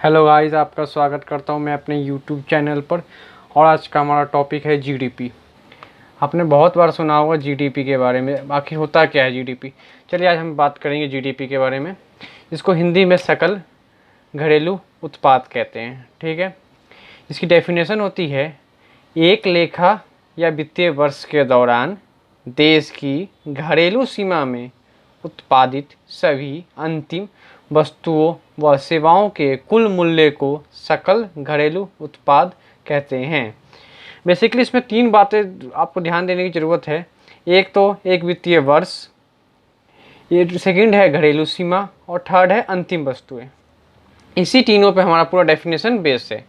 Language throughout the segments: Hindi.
हेलो गाइस, आपका स्वागत करता हूं मैं अपने यूट्यूब चैनल पर। और आज का हमारा टॉपिक है जीडीपी। आपने बहुत बार सुना होगा जीडीपी के बारे में। आखिर होता क्या है जीडीपी? चलिए आज हम बात करेंगे जीडीपी के बारे में। इसको हिंदी में सकल घरेलू उत्पाद कहते हैं। ठीक है, इसकी डेफिनेशन होती है एक लेखा या वित्तीय वर्ष के दौरान देश की घरेलू सीमा में उत्पादित सभी अंतिम वस्तुओं व सेवाओं के कुल मूल्य को सकल घरेलू उत्पाद कहते हैं। बेसिकली इसमें तीन बातें आपको ध्यान देने की ज़रूरत है। एक तो एक वित्तीय वर्ष, ये सेकंड है घरेलू सीमा, और थर्ड है अंतिम वस्तुएं। इसी तीनों पे हमारा पूरा डेफिनेशन बेस है।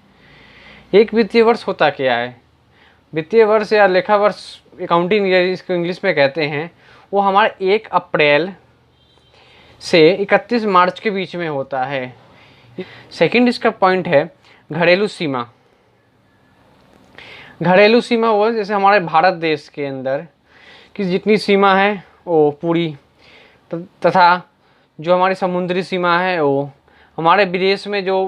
एक वित्तीय वर्ष होता क्या है? वित्तीय वर्ष या लेखा वर्ष, अकाउंटिंग इसको इंग्लिश में कहते हैं, वो हमारा 1 अप्रैल से 31 मार्च के बीच में होता है। सेकंड इसका पॉइंट है घरेलू सीमा। घरेलू सीमा वो जैसे हमारे भारत देश के अंदर की जितनी सीमा है वो पूरी, तथा जो हमारी समुद्री सीमा है वो, हमारे विदेश में जो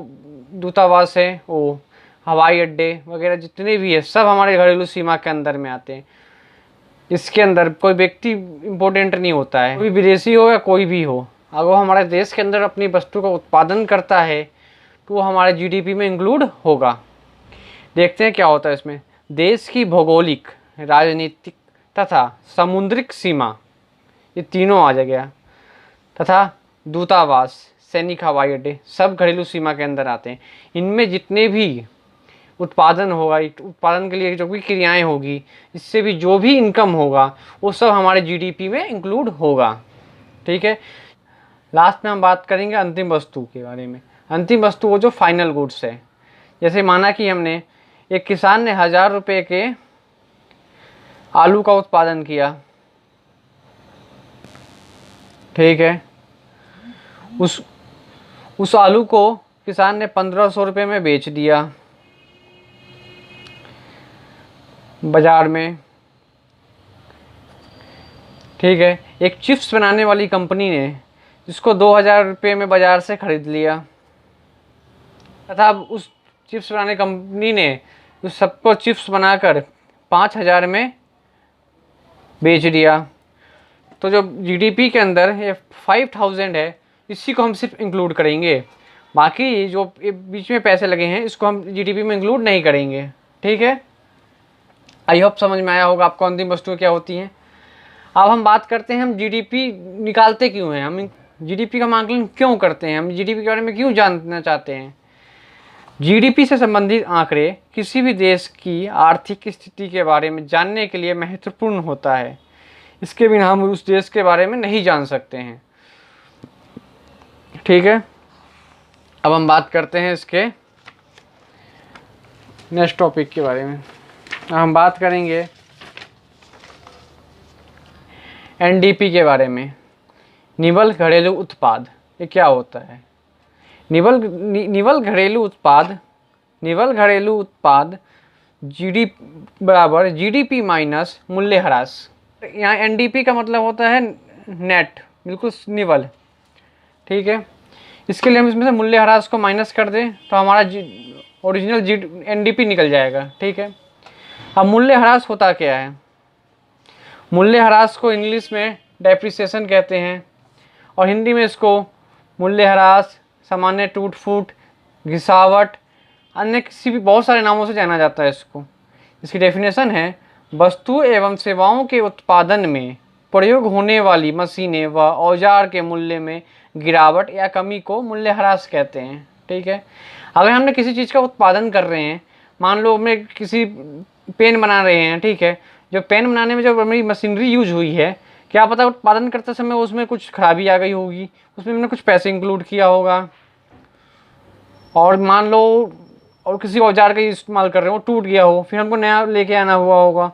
दूतावास है वो, हवाई अड्डे वगैरह जितने भी है सब हमारे घरेलू सीमा के अंदर में आते हैं। इसके अंदर कोई व्यक्ति इम्पोर्टेंट नहीं होता है, कोई विदेशी हो या कोई भी हो। अगर वो हमारे देश के अंदर अपनी वस्तु का उत्पादन करता है तो वो हमारे जीडीपी में इंक्लूड होगा। देखते हैं क्या होता है इसमें। देश की भौगोलिक, राजनीतिक तथा समुद्रिक सीमा, ये तीनों आ जाएगा, तथा दूतावास, सैनिक, हवाई अड्डे सब घरेलू सीमा के अंदर आते हैं। इनमें जितने भी उत्पादन होगा, उत्पादन के लिए जो भी क्रियाएं होगी, इससे भी जो भी इनकम होगा वो सब हमारे जीडीपी में इंक्लूड होगा। ठीक है, लास्ट में हम बात करेंगे अंतिम वस्तु के बारे में। अंतिम वस्तु वो जो फाइनल गुड्स है। जैसे माना कि हमने एक किसान ने 1000 रुपये के आलू का उत्पादन किया। ठीक है, उस आलू को किसान ने 1500 रुपये में बेच दिया बाजार में। ठीक है, एक चिप्स बनाने वाली कंपनी ने जिसको 2000 रुपये में बाजार से खरीद लिया, तथा उस चिप्स बनाने कंपनी ने उस सबको चिप्स बनाकर 5000 में बेच दिया। तो जो जीडीपी के अंदर ये 5000 है, इसी को हम सिर्फ इंक्लूड करेंगे। बाकी जो बीच में पैसे लगे हैं इसको हम जीडीपी में इंक्लूड नहीं करेंगे। ठीक है, आई होप समझ में आया होगा आपको अंतिम वस्तुएं क्या होती हैं। अब हम बात करते हैं हम जीडीपी निकालते क्यों हैं, हम जीडीपी का आंकलन क्यों करते हैं, हम जीडीपी के बारे में क्यों जानना चाहते हैं। जीडीपी से संबंधित आंकड़े किसी भी देश की आर्थिक स्थिति के बारे में जानने के लिए महत्वपूर्ण होता है। इसके बिना हम उस देश के बारे में नहीं जान सकते हैं। ठीक है, अब हम बात करते हैं इसके नेक्स्ट टॉपिक के बारे में। हम बात करेंगे एनडीपी के बारे में। निवल घरेलू उत्पाद, ये क्या होता है? निवल घरेलू उत्पाद जीडीपी माइनस मूल्यह्रास। यहाँ एनडीपी का मतलब होता है नेट, बिल्कुल निवल। ठीक है, इसके लिए हम इसमें से मूल्यह्रास को माइनस कर दें तो हमारा ओरिजिनल एनडीपी निकल जाएगा। ठीक है, अब मूल्यह्रास होता क्या है? मूल्यह्रास को इंग्लिश में डेप्रिसिएशन कहते हैं और हिंदी में इसको मूल्यह्रास, सामान्य टूट फूट, घिसावट, अन्य किसी भी बहुत सारे नामों से जाना जाता है इसको। इसकी डेफिनेशन है वस्तु एवं सेवाओं के उत्पादन में प्रयोग होने वाली मशीनें व औजार के मूल्य में गिरावट या कमी को मूल्यह्रास कहते हैं। ठीक है, अगर हमने किसी चीज़ का उत्पादन कर रहे हैं, मान लो हमें किसी पेन बना रहे हैं। ठीक है, जो पेन बनाने में जो हमारी मशीनरी यूज हुई है, क्या पता उत्पादन करते समय उसमें कुछ खराबी आ गई होगी, उसमें हमने कुछ पैसे इंक्लूड किया होगा। और मान लो और किसी औजार का इस्तेमाल कर रहे हो, टूट गया हो, फिर हमको नया लेके आना हुआ होगा।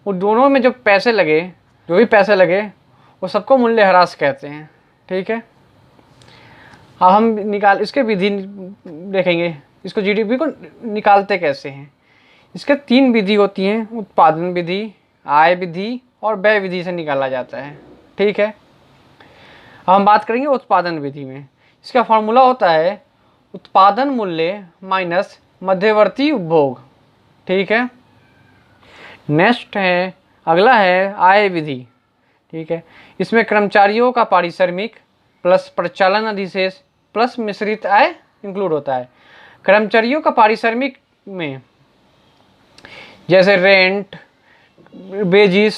वो दोनों में जो पैसे लगे, जो भी पैसे लगे, वो सबको मूल्यह्रास कहते हैं। ठीक है, अब हम इसके विधि देखेंगे, इसको जीडीपी को निकालते कैसे हैं। इसके 3 विधि होती हैं, उत्पादन विधि, आय विधि और व्यय विधि से निकाला जाता है। ठीक है, अब हम बात करेंगे उत्पादन विधि में। इसका फॉर्मूला होता है उत्पादन मूल्य माइनस मध्यवर्ती उपभोग। ठीक है, नेक्स्ट है, अगला है आय विधि। ठीक है, इसमें कर्मचारियों का पारिश्रमिक प्लस प्रचालन अधिशेष प्लस मिश्रित आय इंक्लूड होता है। कर्मचारियों का पारिश्रमिक में जैसे रेंट, वेजिस,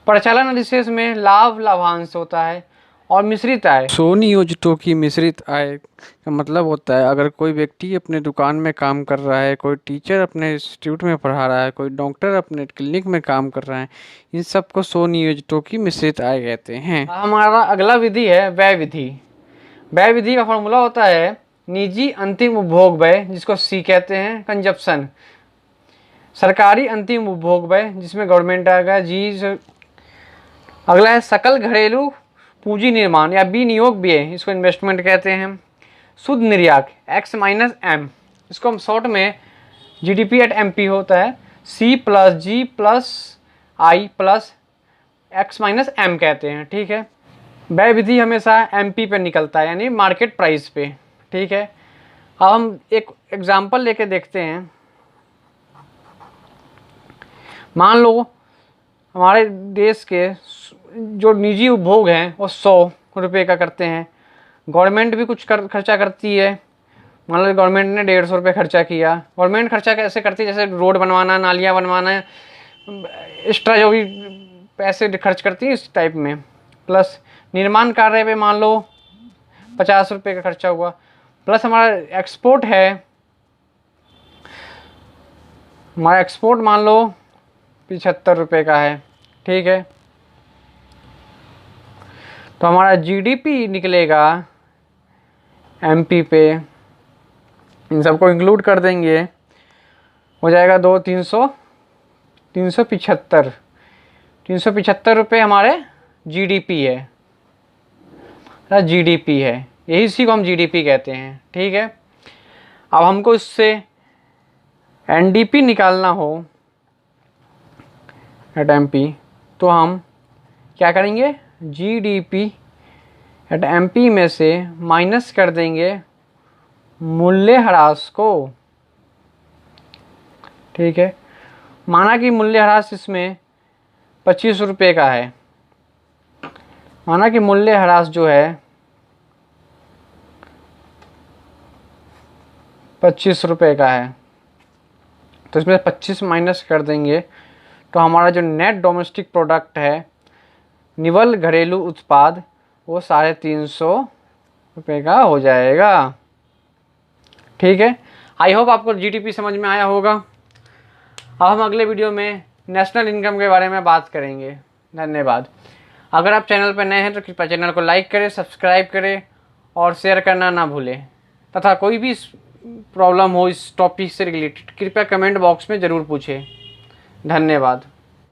प्रचालन अधिशेष में लाभ, लाभांश होता है, और मिश्रित आय, स्वनियोजितों की मिश्रित आय का मतलब होता है अगर कोई व्यक्ति अपने दुकान में काम कर रहा है, कोई टीचर अपने इंस्टीट्यूट में पढ़ा रहा है, कोई डॉक्टर अपने क्लिनिक में काम कर रहा है, इन सबको स्वनियोजितों की मिश्रित आय कहते हैं। हमारा अगला विधि है व्यय विधि। व्यय विधि का फॉर्मूला होता है निजी अंतिम उपभोग व्यय, जिसको सी कहते हैं, कंजप्शन। सरकारी अंतिम उपभोग व्यय, जिसमें गवर्नमेंट आएगा, जी। अगला है सकल घरेलू पूंजी निर्माण या विनियोग व्यय, इसको इन्वेस्टमेंट कहते हैं। शुद्ध निर्यात एक्स माइनस एम, इसको हम शॉर्ट में जीडीपी एट एमपी होता है, सी प्लस जी प्लस आई प्लस एक्स माइनस एम कहते हैं। ठीक है, व्यय विधि हमेशा एमपी पे निकलता है, यानी मार्केट प्राइस पे। ठीक है, अब हम एक एग्जांपल लेके देखते हैं। मान लो हमारे देश के जो निजी उपभोग हैं वो 100 रुपये का करते हैं, गवर्नमेंट भी कुछ खर्चा करती है। मान लो गवर्नमेंट ने 150 रुपये खर्चा किया। गवर्नमेंट खर्चा कैसे करती है, जैसे रोड बनवाना, नालियाँ बनवाना, एक्स्ट्रा जो भी पैसे खर्च करती है इस टाइप में। प्लस निर्माण कार्य पे मान लो 50 रुपये का खर्चा हुआ, प्लस हमारा एक्सपोर्ट है, हमारा एक्सपोर्ट मान लो 75 रुपये का है। ठीक है, तो हमारा जीडीपी निकलेगा एमपी पे, इन सबको इंक्लूड कर देंगे, हो जाएगा 375 रुपये हमारे जीडीपी है, जीडीपी है, यही इसी को हम जीडीपी कहते हैं। ठीक है, अब हमको इससे एनडीपी निकालना हो एट एमपी, तो हम क्या करेंगे, जीडीपी एट एमपी में से माइनस कर देंगे मूल्यह्रास को। ठीक है, माना कि मूल्यह्रास इसमें 25 रुपये का है, माना कि मूल्यह्रास जो है 25 रुपये का है, तो इसमें 25 माइनस कर देंगे, तो हमारा जो नेट डोमेस्टिक प्रोडक्ट है, निवल घरेलू उत्पाद, वो 350 रुपये का हो जाएगा। ठीक है, आई होप आपको जीडीपी समझ में आया होगा। अब हम अगले वीडियो में नेशनल इनकम के बारे में बात करेंगे। धन्यवाद। अगर आप चैनल पर नए हैं तो कृपया चैनल को लाइक करें, सब्सक्राइब करें और शेयर करना ना भूलें, तथा कोई भी प्रॉब्लम हो इस टॉपिक से रिलेटेड कृपया कमेंट बॉक्स में ज़रूर पूछें। धन्यवाद।